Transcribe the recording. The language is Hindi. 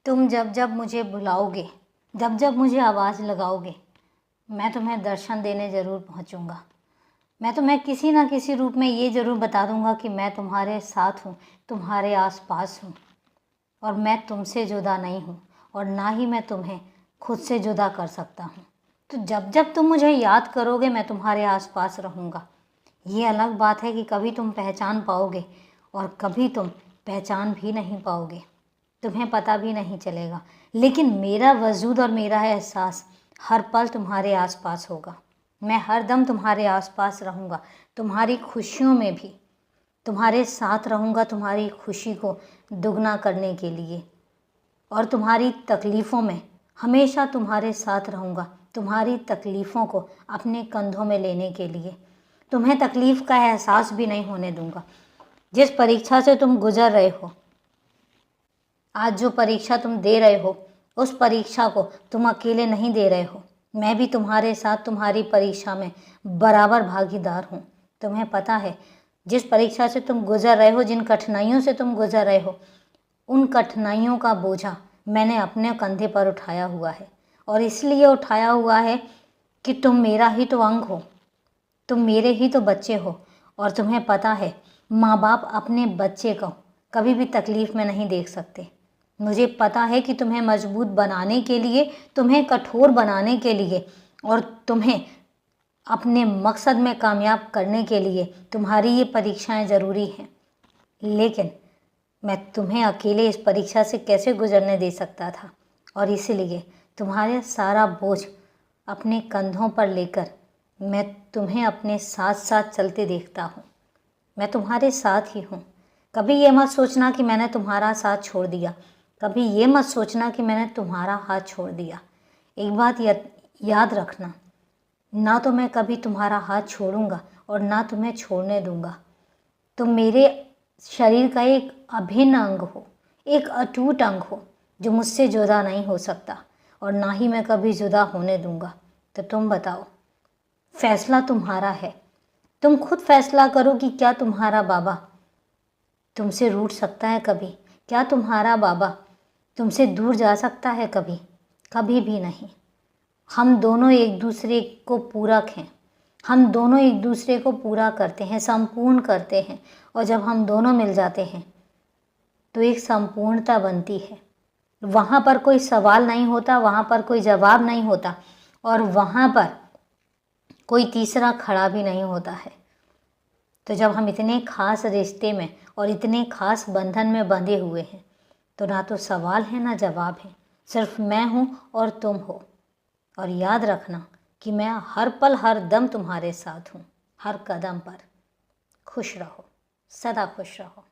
तुम जब जब मुझे बुलाओगे, जब जब मुझे आवाज़ लगाओगे, मैं तुम्हें दर्शन देने ज़रूर पहुंचूंगा। मैं तुम्हें किसी ना किसी रूप में ये ज़रूर बता दूंगा कि मैं तुम्हारे साथ हूँ, तुम्हारे आसपास हूँ और मैं तुमसे जुदा नहीं हूँ और ना ही मैं तुम्हें खुद से जुदा कर सकता हूँ। तो जब जब तुम मुझे याद करोगे मैं तुम्हारे आसपास रहूँगा। ये अलग बात है कि कभी तुम पहचान पाओगे और कभी तुम पहचान भी नहीं पाओगे, तुम्हें पता भी नहीं चलेगा, लेकिन मेरा वजूद और मेरा एहसास हर पल तुम्हारे आसपास होगा। मैं हर दम तुम्हारे आसपास रहूँगा, तुम्हारी खुशियों में भी तुम्हारे साथ रहूँगा, तुम्हारी खुशी को दुगना करने के लिए, और तुम्हारी तकलीफ़ों में हमेशा तुम्हारे साथ रहूँगा, तुम्हारी तकलीफ़ों को अपने कंधों में लेने के लिए। तुम्हें तकलीफ़ का एहसास भी नहीं होने दूँगा। जिस परीक्षा से तुम गुजर रहे हो, आज जो परीक्षा तुम दे रहे हो, उस परीक्षा को तुम अकेले नहीं दे रहे हो। मैं भी तुम्हारे साथ तुम्हारी परीक्षा में बराबर भागीदार हूँ। तुम्हें पता है, जिस परीक्षा से तुम गुजर रहे हो, जिन कठिनाइयों से तुम गुजर रहे हो, उन कठिनाइयों का बोझा मैंने अपने कंधे पर उठाया हुआ है, और इसलिए उठाया हुआ है कि तुम मेरा ही तो अंग हो, तुम मेरे ही तो बच्चे हो। और तुम्हें पता है, माँ बाप अपने बच्चे को कभी भी तकलीफ़ में नहीं देख सकते। मुझे पता है कि तुम्हें मजबूत बनाने के लिए, तुम्हें कठोर बनाने के लिए और तुम्हें अपने मकसद में कामयाब करने के लिए तुम्हारी ये परीक्षाएं ज़रूरी हैं, लेकिन मैं तुम्हें अकेले इस परीक्षा से कैसे गुजरने दे सकता था। और इसलिए तुम्हारे सारा बोझ अपने कंधों पर लेकर मैं तुम्हें अपने साथ साथ चलते देखता हूँ। मैं तुम्हारे साथ ही हूँ। कभी ये मत सोचना कि मैंने तुम्हारा साथ छोड़ दिया, कभी ये मत सोचना कि मैंने तुम्हारा हाथ छोड़ दिया। एक बात याद रखना, ना तो मैं कभी तुम्हारा हाथ छोड़ूंगा और ना तुम्हें छोड़ने दूंगा। तुम मेरे शरीर का एक अभिन्न अंग हो, एक अटूट अंग हो, जो मुझसे जुदा नहीं हो सकता और ना ही मैं कभी जुदा होने दूंगा। तो तुम बताओ, फैसला तुम्हारा है। तुम खुद फैसला करो कि क्या तुम्हारा बाबा तुमसे रूठ सकता है कभी? क्या तुम्हारा बाबा तुमसे दूर जा सकता है कभी? कभी भी नहीं। हम दोनों एक दूसरे को पूरक हैं, हम दोनों एक दूसरे को पूरा करते हैं, संपूर्ण करते हैं, और जब हम दोनों मिल जाते हैं तो एक संपूर्णता बनती है। वहाँ पर कोई सवाल नहीं होता, वहाँ पर कोई जवाब नहीं होता, और वहाँ पर कोई तीसरा खड़ा भी नहीं होता है। तो जब हम इतने खास रिश्ते में और इतने खास बंधन में बंधे हुए हैं, तो ना तो सवाल है ना जवाब है, सिर्फ मैं हूँ और तुम हो। और याद रखना कि मैं हर पल हर दम तुम्हारे साथ हूँ, हर कदम पर। खुश रहो, सदा खुश रहो।